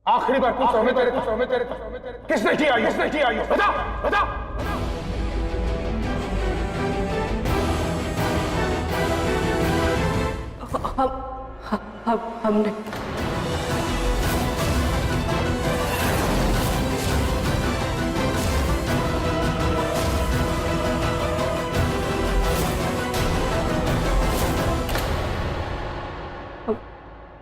आखिरी बार पूछ रहा हूं तेरे किसने किया ये? बता बता। हमने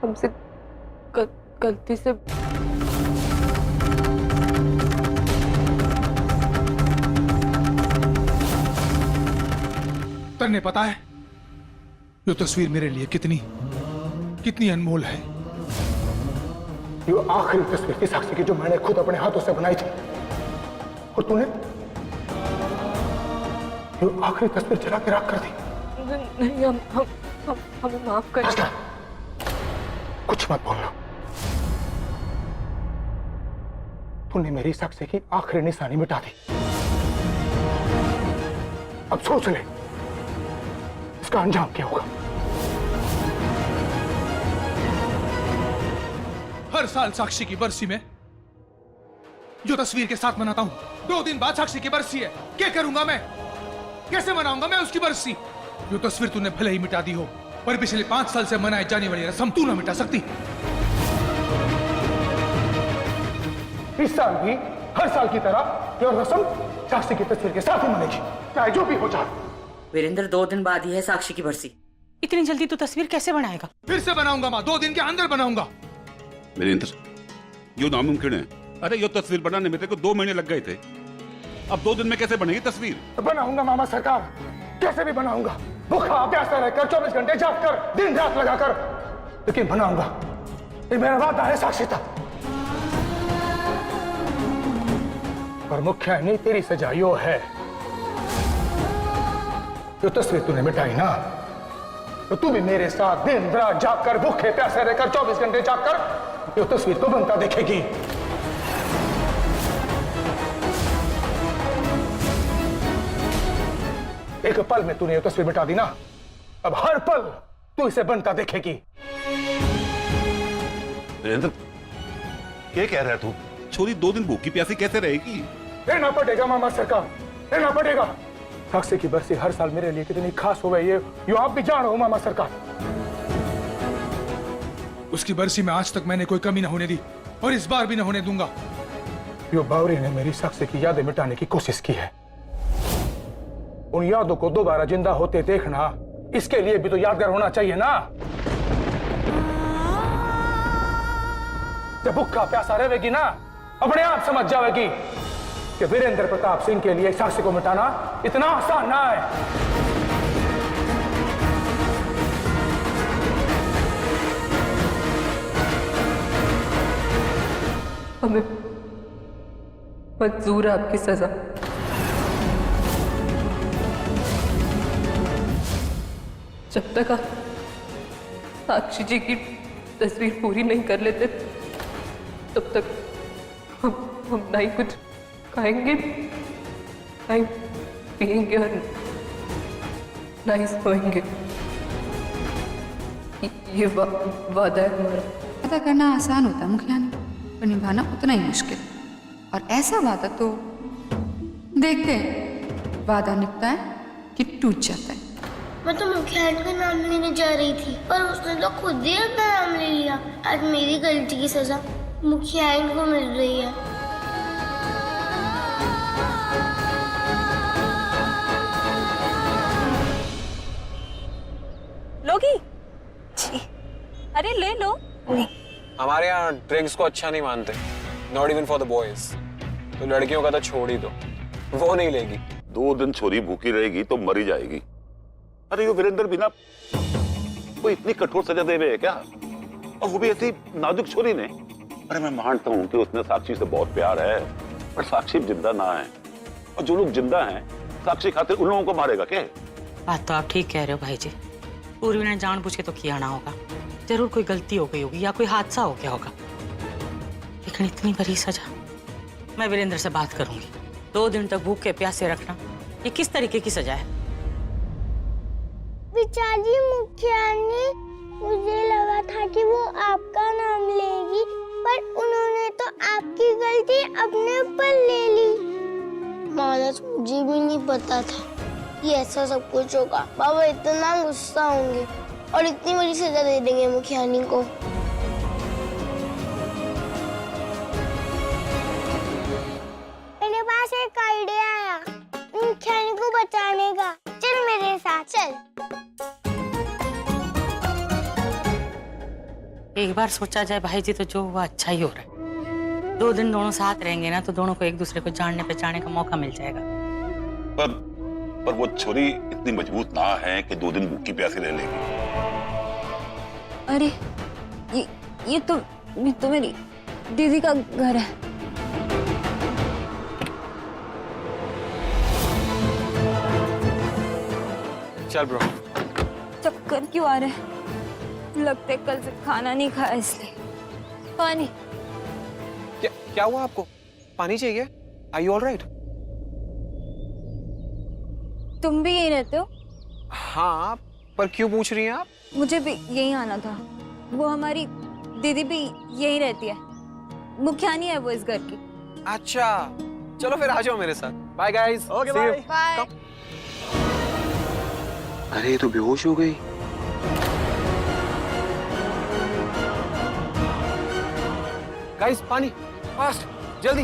हमसे गलती से तन्ने पता है ये तस्वीर मेरे लिए कितनी अनमोल है। ये आखिरी तस्वीर थी साक्षी की जो मैंने खुद अपने हाथों से बनाई थी, और तूने ये आखिरी तस्वीर जला के राख कर दी। नहीं, हमें माफ कर। कुछ मत बोलना। तूने मेरी साक्षी की आखिरी निशानी मिटा दी। अब सोच ले इसका अंजाम क्या होगा। हर साल साक्षी की बरसी में जो तस्वीर के साथ मनाता हूं, 2 दिन बाद साक्षी की बरसी है। क्या करूंगा मैं? कैसे मनाऊंगा मैं उसकी बरसी? जो तस्वीर तूने भले ही मिटा दी हो, पर पिछले 5 साल से मनाई जाने वाली रस्म तू ना मिटा सकती। इस साल भी हर साल की तरह यह रस्म साक्षी की तस्वीर के साथ ही मनेगी, चाहे जो भी हो जाए। वीरेंद्र, 2 दिन बाद ही है साक्षी की बरसी। इतनी जल्दी तू तस्वीर कैसे बनाएगा? फिर से बनाऊंगा माँ, 2 दिन के अंदर बनाऊंगा। वीरेंद्र, ये नामुमकिन है। अरे ये तस्वीर बनाने में तेरे को 2 महीने लग गए थे, अब 2 दिन में कैसे बनेगी तस्वीर? बनाऊंगा मामा सरकार, कैसे भी बनाऊंगा, भूखा प्यासा रहकर 24 घंटे जाग कर, दिन रात लगाकर, लेकिन बनाऊंगा। ये मेरा वादा है साक्षीता। पर मुख्य नहीं तेरी सजा यो है, जो तस्वीर तूने मिटाई ना, तो तू भी मेरे साथ दिन रात जागकर, भूखे प्यासे रहकर, 24 घंटे जागकर ये तस्वीर को बनता देखेगी। एक पल में तूने ये तस्वीर मिटा दी ना, अब हर पल तू इसे बनता देखेगी। वीरेंद्र, क्या कह रहा है तू? छोरी 2 दिन भूखी प्यासी कैसे रहेगी? रहना पड़ेगा मामा सरकार, रहना पड़ेगा। साक्षी की बरसी हर साल मेरे लिए कितनी खास हो गई है, ये आप भी जान हो मामा सरकार। उसकी बरसी में आज तक मैंने कोई कमी न होने दी, और इस बार भी न होने दूंगा। यो बावरी ने मेरी साक्षी की यादें मिटाने की कोशिश की है। उन यादों को दोबारा जिंदा होते देखना, इसके लिए भी तो यादगार होना चाहिए ना। जब भूखा प्यासा रहेगी ना, अपने आप समझ जाएगी कि वीरेंद्र प्रताप सिंह के लिए साक्षी को मिटाना इतना आसान ना है। हमें मंजूर है आपकी सजा। जब तक आप साक्षी जी की तस्वीर पूरी नहीं कर लेते, तब तक हम ना ही कुछ खाएंगे, ना ही पिएंगे, और ना ही सोएंगे। ये वादा है हमारा। वादा करना आसान होता है मुखियानी, पर निभाना उतना ही मुश्किल। और ऐसा वादा तो देखते हैं वादा निभता है कि टूट जाता है। मैं तो मुखियान का नाम लेने जा रही थी, पर उसने तो खुद ही अपना नाम ले लिया। आज मेरी गलती की सजा मुखियान को मिल रही है। लोगी? अरे ले लो। हमारे यहाँ ड्रिंक्स को अच्छा नहीं मानते, not even for the boys. तो लड़कियों का तो छोड़ ही दो, वो नहीं लेगी। 2 दिन छोरी भूखी रहेगी तो मरी जाएगी। अरे ये वीरेंद्र भी ना कोई इतनी कठोर सजा दे रहे है क्या? और वो भी ऐसी नाजुक छोरी ने। अरे मैं मानता हूँ कि उसने साक्षी से बहुत प्यार है, पर साक्षी जिंदा ना है, और जो लोग जिंदा हैं साक्षी खातिर उन लोगों को मारेगा क्या? बात तो आप ठीक कह रहे हो भाई जी। पूर्वी ने जानबूझ के तो किया ना होगा, जरूर कोई गलती हो गई होगी या कोई हादसा हो गया होगा, लेकिन इतनी बड़ी सजा। मैं वीरेंद्र से बात करूंगी। 2 दिन तक भूख के प्यासे रखना ये किस तरीके की सजा है? बेचारी मुखिया सच मुझे भी नहीं पता था कि ऐसा सब कुछ होगा। बाबा इतना गुस्सा होंगे और इतनी बड़ी सजा दे देंगे मुखियानी को। मेरे पास एक आइडिया आया मुखियानी को बचाने का। चल मेरे साथ चल। एक बार सोचा जाए भाई जी तो जो हुआ अच्छा ही हो रहा है। 2 दिन दोनों साथ रहेंगे ना तो दोनों को एक दूसरे को जानने पहचानने का मौका मिल जाएगा। पर वो छोरी इतनी मजबूत ना है कि 2 दिन भूखी प्यासी रह लेगी। अरे ये तो मेरी दीदी का घर है। चल ब्रो। चक्कर क्यों आ रहे हैं? लगता है कल से खाना नहीं खाया इसलिए। पानी। क्या हुआ आपको? पानी चाहिए? Are you all right? तुम भी यहीं रहते हो? हाँ, पर क्यों पूछ रही हैं आप? मुझे भी यहीं आना था। वो हमारी दीदी भी यहीं रहती है। मुखियानी है वो इस घर की। अच्छा, चलो फिर आ जाओ मेरे साथ। Bye guys. Okay bye. Bye. अरे ये तो बेहोश हो गई। गाइस पानी, फास्ट, जल्दी।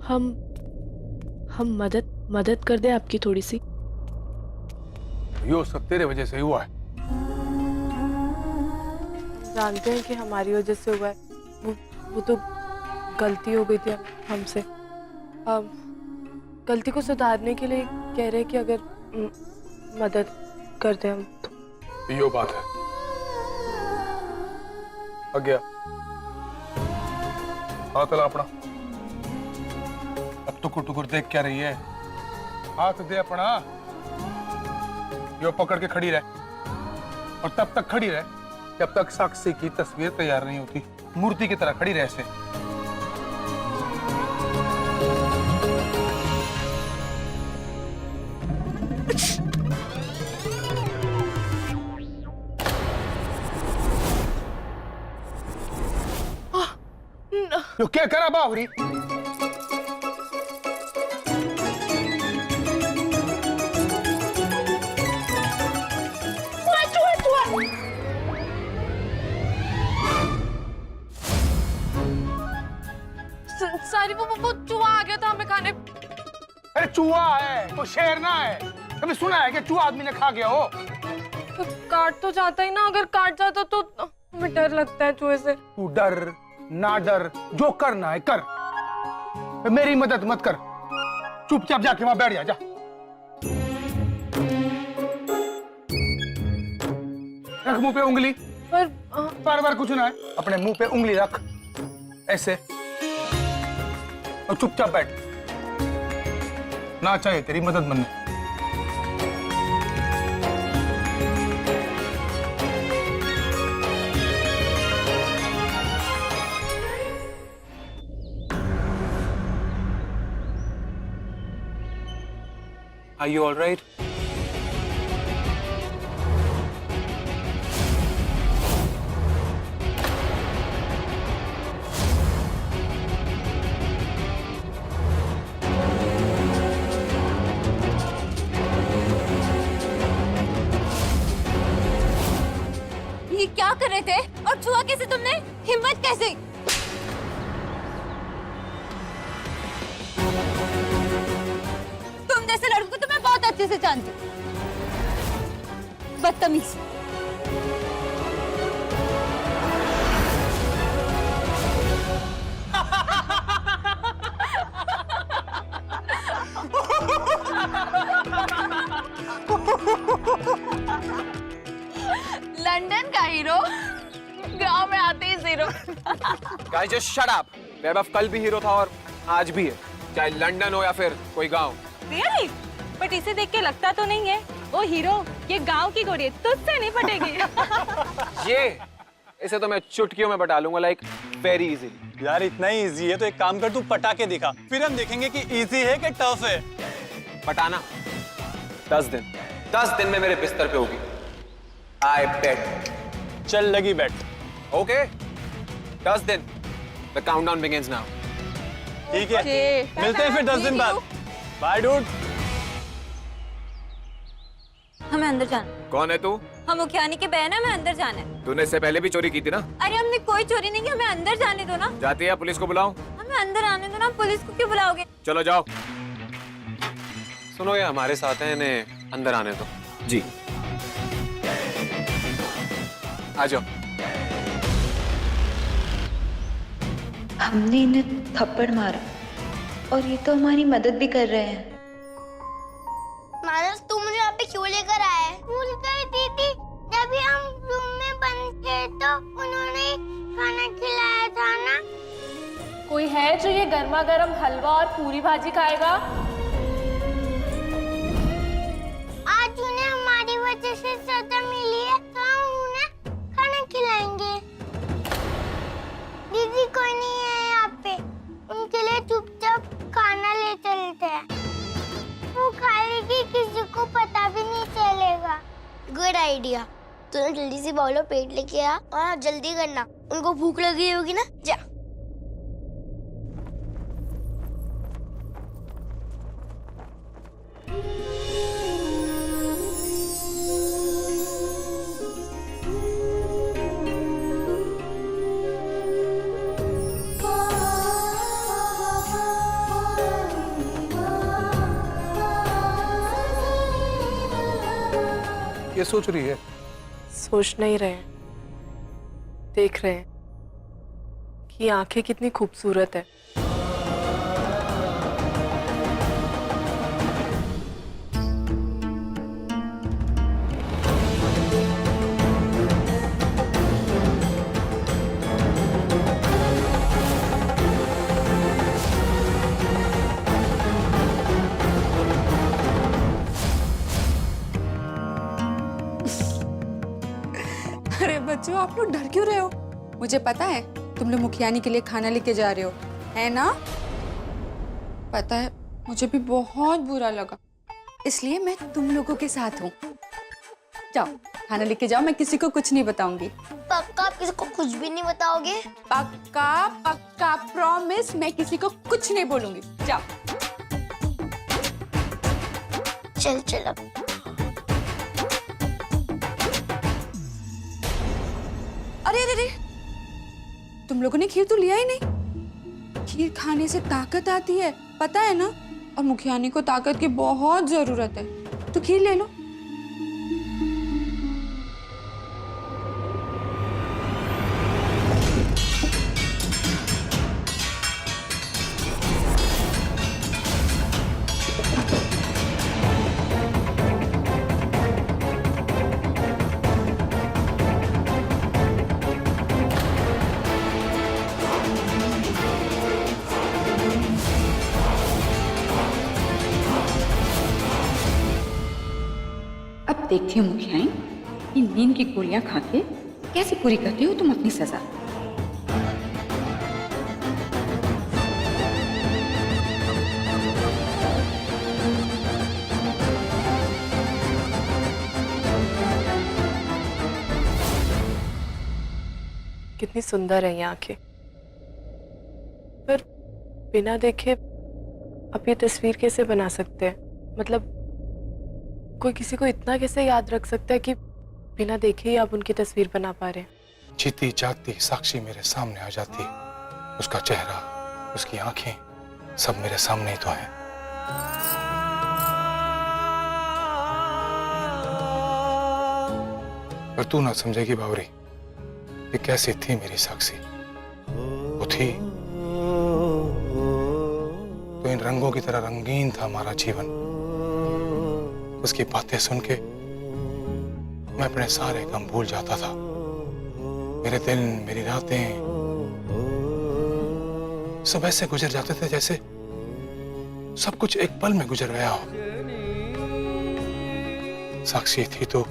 हम मदद कर दे आपकी थोड़ी सी। यो सब तेरे वजह से हुआ है। जानते हैं कि हमारी वजह से हुआ है। वो तो गलती हो गई थी हमसे। गलती को सुधारने के लिए कह रहे हैं कि अगर मदद कर दे हम तो। यो बात है। आ गया हाथ ला अपना। अब टुकुर टुकुर देख क्या रही है? हाथ दे अपना। यो पकड़ के खड़ी रहे और तब तक खड़ी रहे जब तक साक्षी की तस्वीर तैयार नहीं होती। मूर्ति की तरह खड़ी रहे ऐसे। यो क्या करा बावरी? सारी वो चूहा आ गया था हमें खाने। अरे चूहा है तो शेर ना है। कभी सुना है कि चूहा आदमी ने खा गया हो? तो काट तो जाता ही ना। अगर काट जाता तो हमें डर लगता है चूहे से। तू डर ना डर, जो करना है कर। मेरी मदद मत कर। चुपचाप जाके वहां बैठ जा। रख मुंह पे उंगली। पर कुछ ना है। अपने मुंह पे उंगली रख ऐसे और चुपचाप बैठ। ना चाहिए तेरी मदद मनने। Are you all right? ये क्या कर रहे थे? और छुआ कैसे तुमने? हिम्मत कैसे? तुम जैसे लड़कों को तो मैं बहुत अच्छे से जानती हूँ। बदतमीज। लंदन का हीरो गांव में आते ही zero. Guys, just shut up. Vaibhav कल भी हीरो था और आज भी है, चाहे लंदन हो या फिर कोई गांव। Really? बट इसे देख के लगता तो नहीं है। ओ हीरो, ये गांव की घोड़ी है, तुझसे नहीं पटेगी। इसे तो मैं चुटकियों में बता लूंगा, लाइक वेरी इजी। यार इतना ही इजी है तो एक काम कर, तू पटा के दिखा, फिर हम देखेंगे कि इजी है कि टफ है। पटाना 10 दिन में मेरे बिस्तर पे होगी। आई बेट। चल लगी बेट। ओके, 10 दिन. The countdown begins now. ठीक है, मिलते हैं फिर 10 दिन बाद. Bye dude. हमें अंदर जाना. कौन है तू? हम मुखियानी के बहन है, हमें अंदर जाना है. तूने इससे पहले भी चोरी की थी ना? अरे हमने कोई चोरी नहीं की, हमें अंदर जाने दो ना. जाती है, पुलिस को बुलाऊं? हमें अंदर आने दो ना, पुलिस को क्यों बुलाओगे? चलो जाओ. सुनो, ये हमारे साथ हैं, इन्हें अंदर आने दो. जी. आ जाओ. हमने इन्हें थप्पड़ मारा और ये तो हमारी मदद भी कर रहे हैं. मानस, तू मुझे यहाँ पे क्यों लेकर आया है? भूल गई दीदी, जब भी हम रूम में बंद थे तो उन्होंने खाना खिलाया था ना. कोई है जो ये गर्मा गर्म हलवा और पूरी भाजी खाएगा? आज उन्हें हमारी वजह से सजा मिली है तो हम उन्हें खाना खिलाएंगे. दीदी कोई नहीं है यहाँ पे, उनके लिए चुपचाप खाना ले चलते हैं. वो खा लेगी, किसी को पता भी नहीं चलेगा. Good idea. तूने जल्दी से बाउल और पेट लेके आ और जल्दी करना, उनको भूख लगी होगी ना. जा. ये सोच रही है? सोच नहीं रहे, देख रहे हैं कि आंखें कितनी खूबसूरत है. अरे बच्चों, आप लोग डर क्यों रहे हो? मुझे पता है तुम लोग मुखियानी के लिए खाना लेके जा रहे हो, है ना? पता है, मुझे भी बहुत बुरा लगा, इसलिए मैं तुम लोगों के साथ हूँ. जाओ खाना लेके जाओ, मैं किसी को कुछ नहीं बताऊंगी. पक्का आप किसी को कुछ भी नहीं बताओगे? पक्का पक्का प्रॉमिस, मैं किसी को कुछ नहीं बोलूंगी. जाओ. चल चल अब. अरे अरे अरे, तुम लोगों ने खीर तो लिया ही नहीं. खीर खाने से ताकत आती है, पता है ना? और मुखियानी को ताकत की बहुत जरूरत है, तो खीर ले लो. अब देखती हूँ मुखियाई, ये नींद की गोलियां खा के कैसे पूरी करती हो तुम अपनी सजा. कितनी सुंदर है ये आंखें, पर बिना देखे आप ये तस्वीर कैसे बना सकते हैं? मतलब कोई किसी को इतना कैसे याद रख सकता है कि बिना देखे ही आप उनकी तस्वीर बना पा रहे हैं? जीती जागती साक्षी मेरे सामने आ जाती, उसका चेहरा, उसकी आंखें, सब मेरे सामने ही तो है. पर तू ना समझेगी बावरी, ये कैसी थी मेरी साक्षी. वो थी तो इन रंगों की तरह रंगीन था हमारा जीवन. उसकी बातें सुन के मैं अपने सारे गम भूल जाता था. मेरे दिन, मेरी रातें सब ऐसे गुजर जाते थे जैसे सब कुछ एक पल में गुजर गया हो. साक्षी थी तो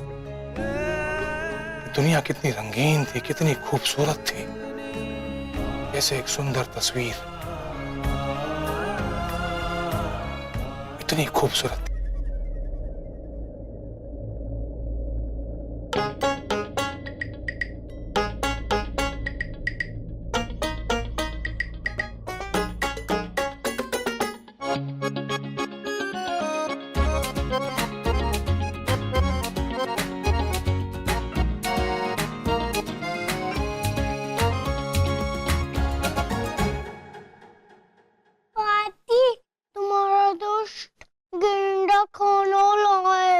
दुनिया कितनी रंगीन थी, कितनी खूबसूरत थी, जैसे एक सुंदर तस्वीर, इतनी खूबसूरत थी. गेंडा खाना लाए।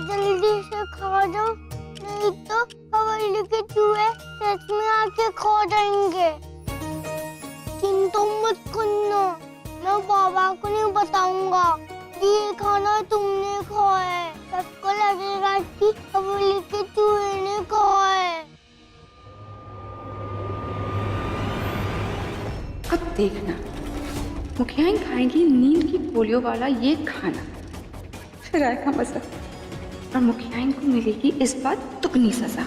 जल्दी से खा जाओ, नहीं तो हवेली के चूहे सच में आके खा जाएंगे। चिंता मत करना, मैं बाबा को नहीं बताऊंगा कि ये खाना तुमने खाया है। सबको लगेगा कि हवेली के चूहे ने खाया है। अब देखना, मुखियाएं खाएंगी नींद की गोलियों वाला ये खाना, फिर आएगा मजा। और मुखियाएं को मिलेगी इस बार दुगनी सजा।